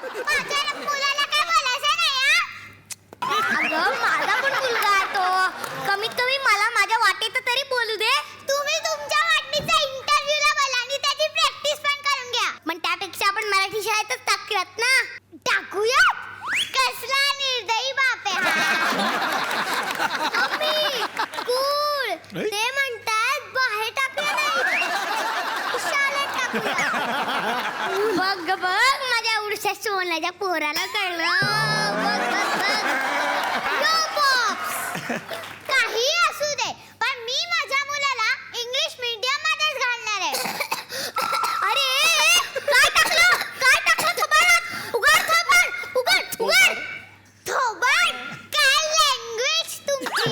माझ्या मुलाला काय बोलायचं नाही. अगं माझा पण मुलगा आहे तो. कमीत कमी मला माझ्या वाटेत तरी बोलू दे. तुम्ही तुमच्या वाटणीचा इंटरव्ह्यूला बोला आणि त्याची प्रॅक्टिस पण करून घ्या. पण त्यापेक्षा आपण मराठी शाळेतच टाकूयात ना. टाकूया. कसला निर्दयी बाप कूल. ते म्हणतात बाहेर टाकूया नाही, शाळेत टाकूया. बघ बघ माझ्या उडशा सोन्याच्या पोराला कळलं. बघ बघ बघ. Yo, Pops. काही असू दे पण मी माझ्या मुलाला इंग्लिश मीडियम मध्येच घालणार आहे. अरे काय टाकलं थोबाडात? उघड थोबाड, उघड. थोबाड. काय लँग्वेज तुमची.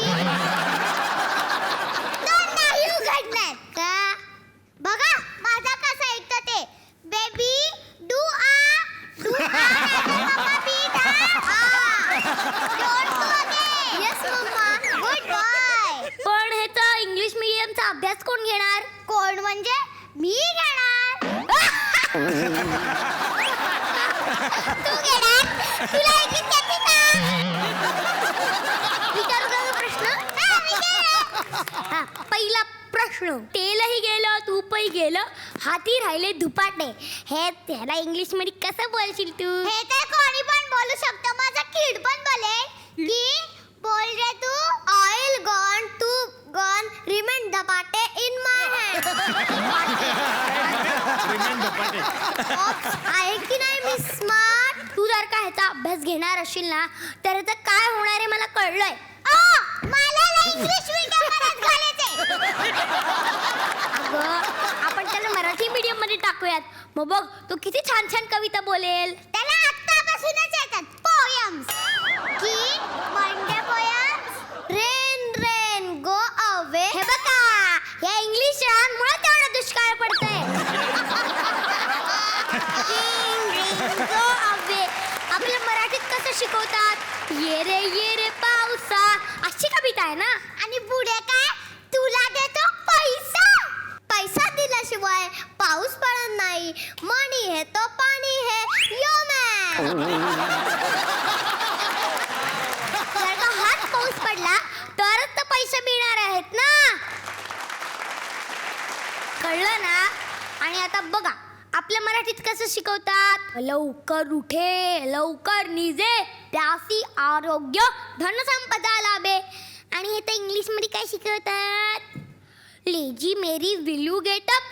तो नाही उघडणार का. बघा माझा कसा ऐकतं ते. Baby do yes mamma. Good boy. पण ह्याचा इंग्लिश मीडियमचा अभ्यास कोण घेणार? कोण म्हणजे मी घेणार. तू घेणार? तुला ऐकत येते का? विचारू का प्रश्न? हा, पहिला प्रश्न. तेलही गेलं तूपही गेलं, हाती राहिले धुपाटे. हे त्याला इंग्लिश मध्ये कसं बोलशील तू? हे तर कोणी पण बोलू शकतो. माझा किड पण बोलेल की बोल रे तू. ऑइल गॉन, तूप गॉन, रिमेन धपाटे इन माय हँड. आहे की नाही मी स्मार्ट. तू जर का ह्याचा अभ्यास घेणार असशील ना तर ह्याचं काय होणार आहे मला कळलंय. मला इंग्लिश मीडियम मध्ये घालायचंय. अगं आपण त्याला मराठी मीडियम मध्ये टाकूयात. मग बघ तो किती छान छान कविता बोलेल. त्याला आत्तापासूनच येतात पोयम्स. की Monday poems. Rain rain go away. हे बघा या इंग्लिश मुळे तेवढा दुष्काळ पडतोय. आपल्या मराठीत कसं शिकवतात. ये रे पावसा अशी कविता आहे ना. आणि पुढे काय तुला देतो पैसा. पैसा दिल्याशिवाय पाऊस पडत नाही. मनी है तो पाणी है. यो मॅन. जर का हाच पाऊस पडला तरच तर पैसे मिळणार आहेत ना. कळलं ना. आणि आता बघा आपल्या मराठीत कसं शिकवतात. लवकर उठे लवकर निजे त्यासी आरोग्य धनसंपदा लाभे. आणि हे तर इंग्लिश मध्ये काय शिकवतात. Lazy Mary will you get up.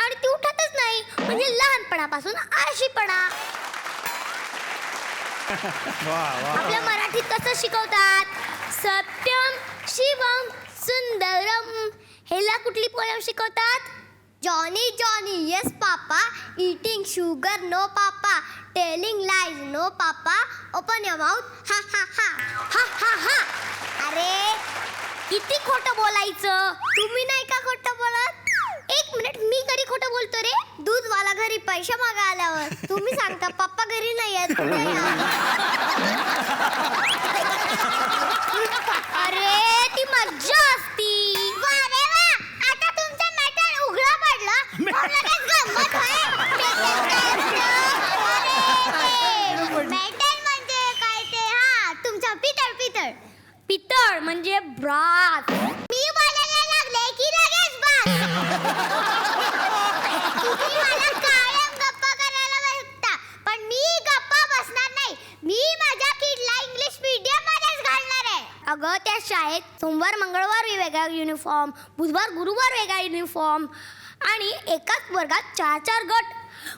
आणि ती उठतच नाही म्हणजे लहानपणापासून आळशीपणा. आपल्या मराठीत कसं शिकवतात. सत्यम शिवम सुंदरम. हेला कुठली पोयम शिकवतात. Johnny Johnny yes papa. Eating sugar no papa. Telling lies no papa. Open your mouth. Ha ha ha. Ha ha हा. अरे किती खोटं बोलायचं. तुम्ही नाही का खोटं बोलत. एक मिनिट मी कधी खोटं बोलतो रे. दूधवाला घरी पैसे मागा आल्यावर तुम्ही सांगता पप्पा घरी नाही आहेत. अरे ती मज्जा असती. वा रे वा. आता तुमचं मॅटर उघडं पडलं. मग लगेच गंमत होय. मेटल म्हणजे काय ते. हा तुमचा पितळ. पितळ म्हणजे ब्रास. मी बोलायला लागले की लगेच बस. तुम्ही मला कायम गप्पा करायला बसता पण मी गप्पा बसणार नाही. मी माझ्या किडला इंग्लिश मीडियम मध्येच घालणार आहे. अगं त्या शाळेत सोमवार मंगळवार वेगळा युनिफॉर्म, बुधवार गुरुवार वेगळा युनिफॉर्म आणि एकाच वर्गात 4-4 गट.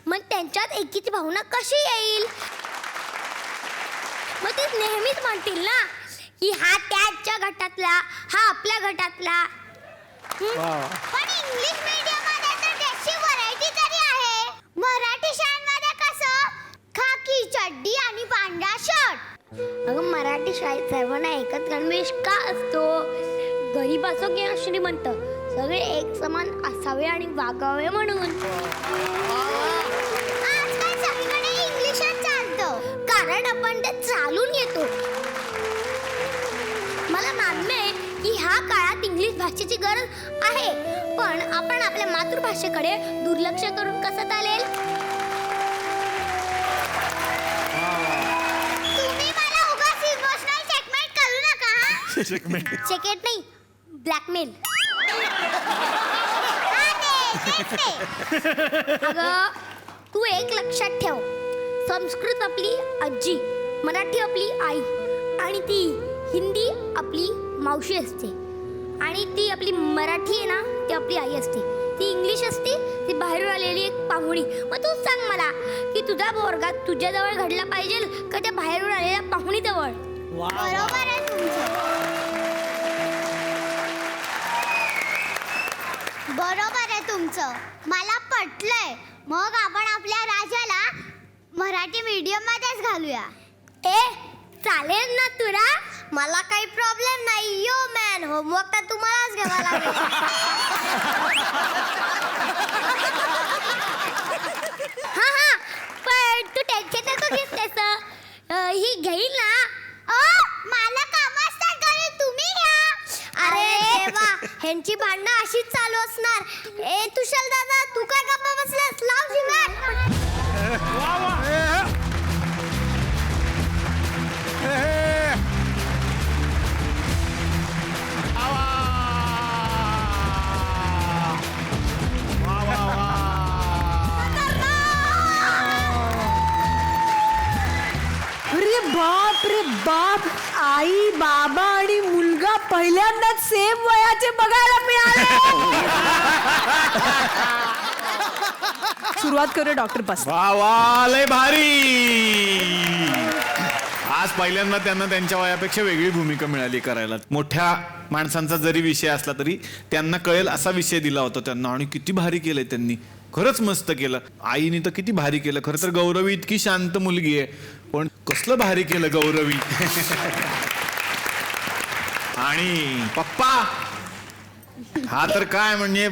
मग त्यांच्यात एकीची भावना कशी येईल. मग ते नेहमीच म्हणतील ना की हा त्याच्या गटातला हा आपल्या गटातला. पण इंग्लिश मीडियम मध्ये तर त्याची व्हरायटी तरी आहे. मराठी शाळांमध्ये कसं खाकी चड्डी आणि पांढरा शर्ट. अगं मराठी शाळेत सर्वांना एकच गणवेश का असतो. गरीब असो किंवा श्रीमंत सगळे एक समान असावे आणि वागावे म्हणून. आजकाल सगळीकडे इंग्लिशच चालतं कारण आपण ते चालून येतो. मला मान्य आहे की ह्या काळात इंग्लिश भाषेची गरज आहे. पण आपण आपल्या मातृभाषेकडे दुर्लक्ष करून कसं चालेल. चेकमेट नाही, ब्लॅकमेल. अगं तू एक लक्षात ठेव, संस्कृत आपली आजी, मराठी आपली आई, आणि ती हिंदी आपली मावशी असते, आणि ती आपली मराठी आहे ना ती आपली आई असते, ती इंग्लिश असते ती बाहेरून आलेली एक पाहुणी. मग तूच सांग मला की तुझा पोरगा तुझ्याजवळ घडला पाहिजे का त्या बाहेरून आलेल्या पाहुणीजवळ? बरोबर आहे तुमचं, बरोबर आहे तुमचं, मला पटलंय. मग आपण आपल्या राजाला मराठी मीडियम मध्येच घालूया. ए चालेल ना तुला? मला काही प्रॉब्लेम नाही. यो मॅन, होमवर्क तर तुम्हालाच घ्यावा लागेल. हा हा, पण तू टेन्शन नको घेस त्याचं, ही घेईल ना. मला काम असतात घरी, तुम्ही घ्या. अरे देवा, ह्यांची भांडणं अशीच चालू असणार. ए तुषार दादा, तू काय गप्पा बसलास? लाव जिंगाट. अरे बाप रे बाप, आई बाबा आणि मुलगा पहिल्यांदाच सेम वयाचे बघायला मिळाले. सुरुवात करूया डॉक्टर पासून. वा वा, लय भारी. आज पहिल्यांदा त्यांना त्यांच्या वयापेक्षा वेगळी भूमिका मिळाली करायला. मोठ्या माणसांचा जरी विषय असला तरी त्यांना कळेल असा विषय दिला होता त्यांना, आणि किती भारी केलंय त्यांनी, खरंच मस्त केलं. आईने तर किती भारी केलं. खरं तर गौरवी इतकी शांत मुलगी आहे, पण कसलं भारी केलं गौरवी. आणि पप्पा हा तर काय म्हणजे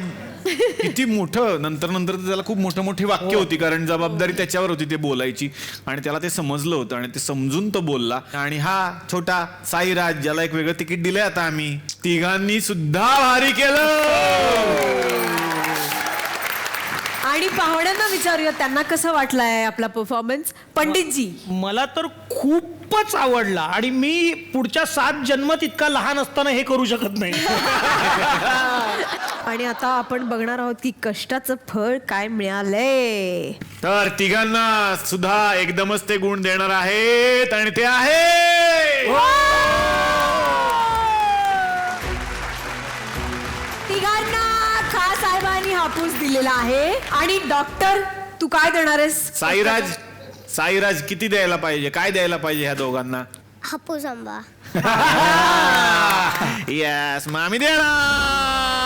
किती मोठं, नंतर नंतर त्याला खूप मोठी वाक्य होती, कारण जबाबदारी त्याच्यावर होती ते बोलायची, आणि त्याला ते समजलं होतं आणि ते समजून तो बोलला. आणि हा छोटा साईराज, ज्याला एक वेगळं तिकीट दिलंय आता आम्ही, तिघांनी सुद्धा भारी केलं. आणि पाहुण्यांना विचारूया त्यांना कसं वाटलंय आपला परफॉर्मन्स. पंडितजी. मला तर खूपच आवडला, आणि मी पुढच्या 7 जन्मात इतका लहान असताना हे करू शकत नाही. आणि आता आपण बघणार आहोत की कष्टाचं फळ काय मिळालंय. तर तिघांना सुद्धा एकदमच ते गुण देणार आहेत, आणि ते आहे तिघांना खास साहेबांनी हापूस दिलेला आहे. आणि डॉक्टर तू काय देणार आहेस? साईराज किती द्यायला पाहिजे, काय द्यायला पाहिजे ह्या दोघांना? हापूस आंबा. येस, मग आम्ही देणार.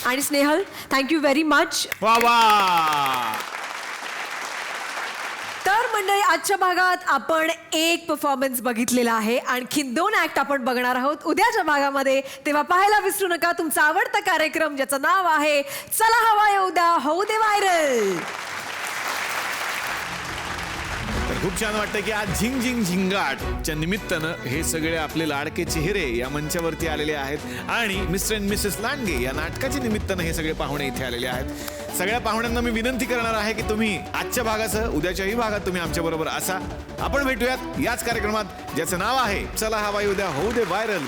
आणि स्नेहल, थँक्यू व्हेरी मच. वा वा. तर मंडळी, आजच्या भागात आपण एक परफॉर्मन्स बघितलेला आहे, आणखीन 2 ऍक्ट आपण बघणार आहोत उद्याच्या भागामध्ये. तेव्हा पाहायला विसरू नका तुमचा आवडता कार्यक्रम, ज्याचं नाव आहे चला हवा येऊ द्या, होऊ दे व्हायरल. खूप छान वाटतं की आज झिंग झिंग झिंगाटच्या निमित्तानं हे सगळे आपले लाडके चेहरे या मंचावरती आलेले आहेत, आणि मिस्टर अँड मिसेस लांडगे या नाटकाच्या निमित्तानं हे सगळे पाहुणे इथे आलेले आहेत. सगळ्या पाहुण्यांना मी विनंती करणार आहे की तुम्ही आजच्या भागासह उद्याच्याही भागात तुम्ही आमच्या बरोबर असा. आपण भेटूयात याच कार्यक्रमात, ज्याचं नाव आहे चला हवा येऊ द्या, होऊ दे व्हायरल.